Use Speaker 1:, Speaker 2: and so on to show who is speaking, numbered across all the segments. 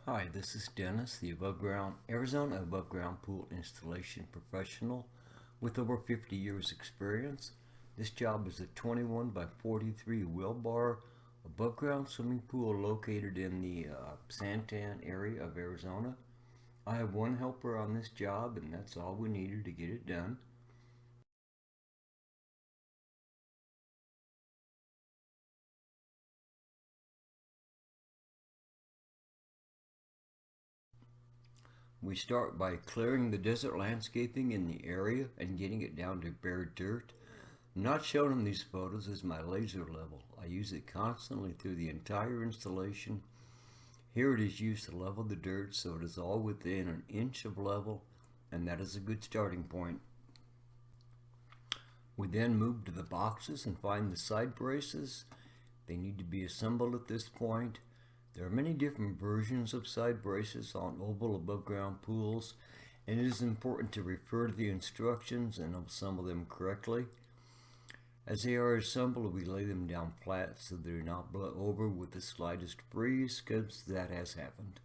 Speaker 1: Hi, this is Dennis, the Arizona above ground pool installation professional with over 50 years experience. This job is a 21 by 43 Wilbar above ground swimming pool located in the Santan area of Arizona. I have one helper on this job and that's all we needed to get it done. We start by clearing the desert landscaping in the area and getting it down to bare dirt. I'm not showing them these photos as my laser level. I use it constantly through the entire installation. Here it is used to level the dirt so it is all within an inch of level, and that is a good starting point. We then move to the boxes and find the side braces. They need to be assembled at this point. There are many different versions of side braces on oval above ground pools, and it is important to refer to the instructions and assemble them correctly. As they are assembled, we lay them down flat so they do not blow over with the slightest breeze, because that has happened.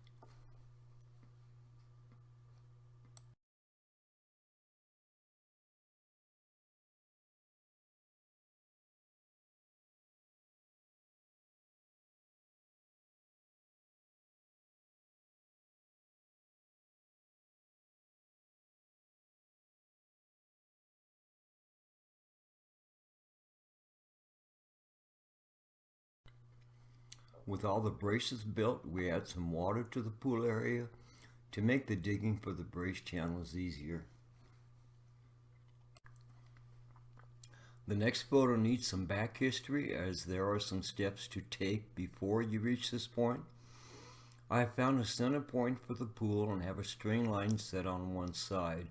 Speaker 1: With all the braces built, we add some water to the pool area to make the digging for the brace channels easier. The next photo needs some back history as there are some steps to take before you reach this point. I have found a center point for the pool and have a string line set on one side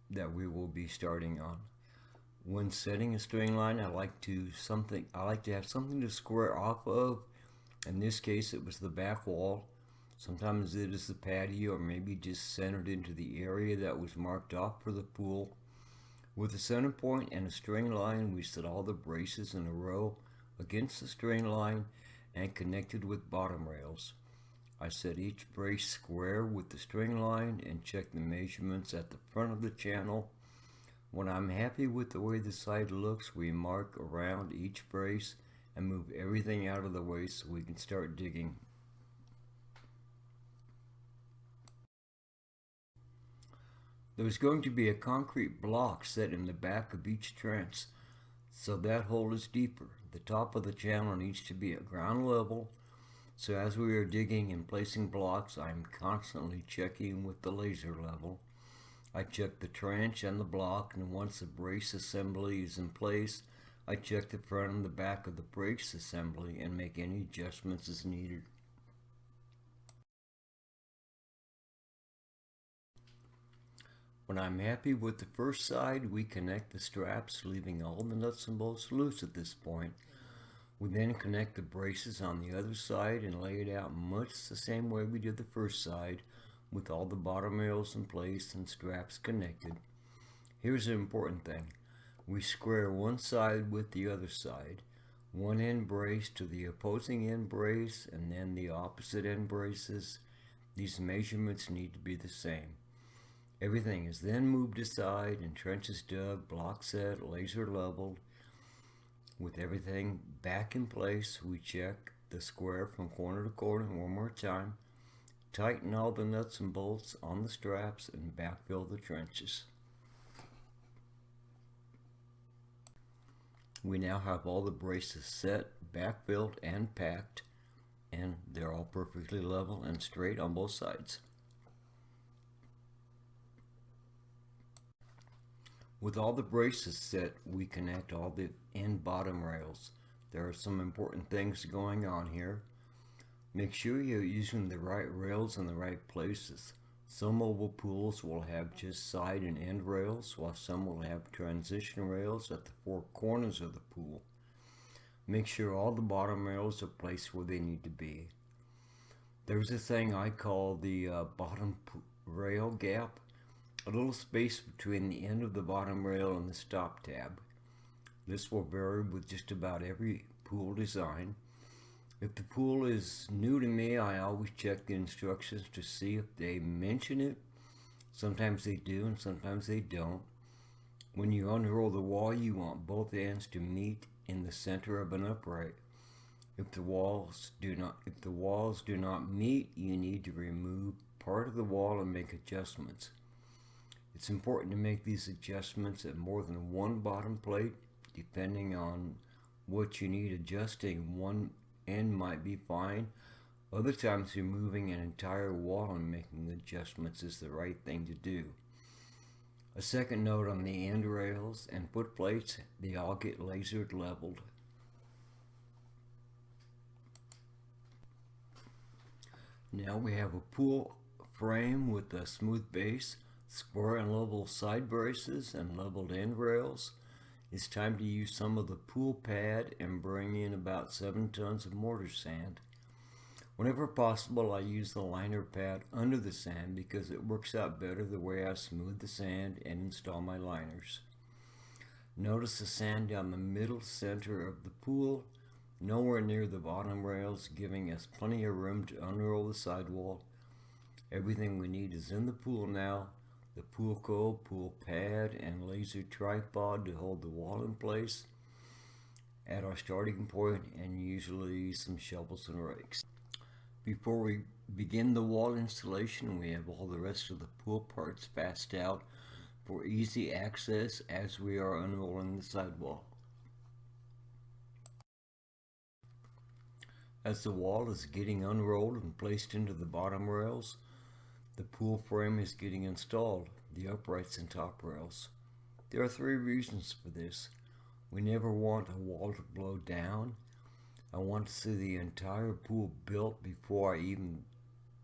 Speaker 1: that we will be starting on. When setting a string line, I like to have something to square off of. In this case, it was the back wall. Sometimes it is the patio, or maybe just centered into the area that was marked off for the pool. With a center point and a string line, we set all the braces in a row against the string line and connected with bottom rails. I set each brace square with the string line and check the measurements at the front of the channel. When I'm happy with the way the side looks, we mark around each brace and move everything out of the way so we can start digging. There's going to be a concrete block set in the back of each trench, so that hole is deeper. The top of the channel needs to be at ground level, so as we are digging and placing blocks, I'm constantly checking with the laser level. I check the trench and the block, and once the brace assembly is in place, I check the front and the back of the brace assembly and make any adjustments as needed. When I'm happy with the first side, we connect the straps, leaving all the nuts and bolts loose at this point. We then connect the braces on the other side and lay it out much the same way we did the first side, with all the bottom rails in place and straps connected. Here's the important thing. We square one side with the other side, one end brace to the opposing end brace, and then the opposite end braces. These measurements need to be the same. Everything is then moved aside and trenches dug, block set, laser leveled. With everything back in place, we check the square from corner to corner one more time, tighten all the nuts and bolts on the straps, and backfill the trenches. We now have all the braces set, backfilled, and packed, and they're all perfectly level and straight on both sides. With all the braces set, we connect all the end bottom rails. There are some important things going on here. Make sure you're using the right rails in the right places. Some mobile pools will have just side and end rails, while some will have transition rails at the four corners of the pool. Make sure all the bottom rails are placed where they need to be. There's a thing I call the bottom rail gap, a little space between the end of the bottom rail and the stop tab. This will vary with just about every pool design. If the pool is new to me, I always check the instructions to see if they mention it. Sometimes they do and sometimes they don't. When you unroll the wall, you want both ends to meet in the center of an upright. If the walls do not meet, you need to remove part of the wall and make adjustments. It's important to make these adjustments at more than one bottom plate. Depending on what you need adjusting, one end might be fine. Other times removing an entire wall and making adjustments is the right thing to do. A second note on the end rails and foot plates, they all get lasered leveled. Now we have a pool frame with a smooth base, square and level side braces, and leveled end rails. It's time to use some of the pool pad and bring in about 7 tons of mortar sand. Whenever possible, I use the liner pad under the sand because it works out better the way I smooth the sand and install my liners. Notice the sand down the middle center of the pool, nowhere near the bottom rails, giving us plenty of room to unroll the sidewall. Everything we need is in the pool now: the pool cove, pool pad, and laser tripod to hold the wall in place at our starting point, and usually some shovels and rakes. Before we begin the wall installation, we have all the rest of the pool parts passed out for easy access as we are unrolling the sidewall. As the wall is getting unrolled and placed into the bottom rails, the pool frame is getting installed, the uprights and top rails. There are 3 reasons for this. We never want a wall to blow down. I want to see the entire pool built before I even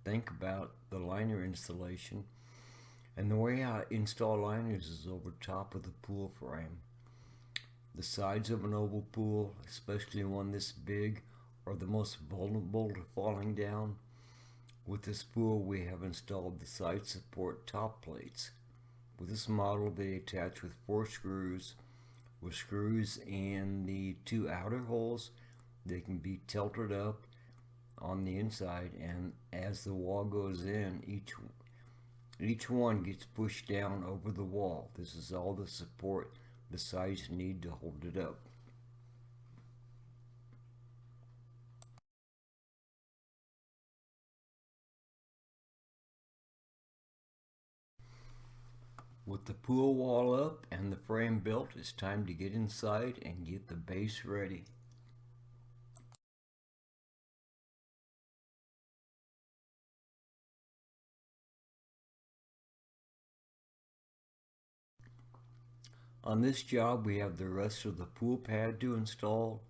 Speaker 1: think about the liner installation. And the way I install liners is over top of the pool frame. The sides of an oval pool, especially one this big, are the most vulnerable to falling down. With this pool, we have installed the side support top plates. With this model, they attach with 4 screws. With screws in the 2 outer holes, they can be tilted up on the inside, and as the wall goes in, each one gets pushed down over the wall. This is all the support the sides need to hold it up. With the pool wall up and the frame built, it's time to get inside and get the base ready. On this job, we have the rest of the pool pad to install.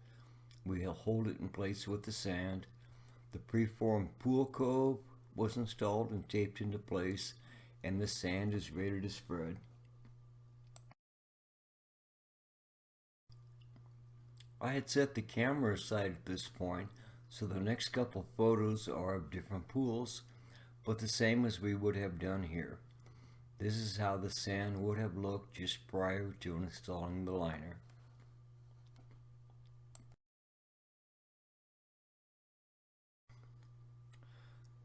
Speaker 1: We'll hold it in place with the sand. The preformed pool cove was installed and taped into place, and the sand is ready to spread. I had set the camera aside at this point, so the next couple photos are of different pools, but the same as we would have done here. This is how the sand would have looked just prior to installing the liner.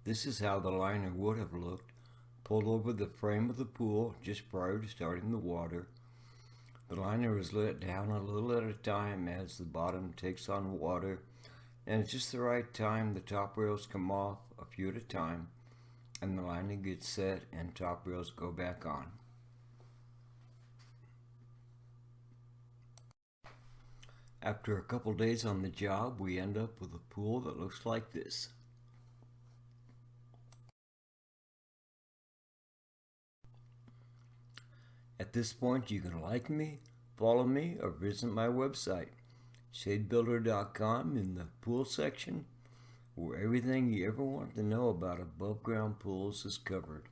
Speaker 1: This is how the liner would have looked pulled over the frame of the pool just prior to starting the water. The liner is let down a little at a time as the bottom takes on water, and at just the right time the top rails come off a few at a time, and the liner gets set and top rails go back on. After a couple days on the job, we end up with a pool that looks like this. At this point, you can like me, follow me, or visit my website, shadebuilder.com, in the pool section, where everything you ever want to know about above ground pools is covered.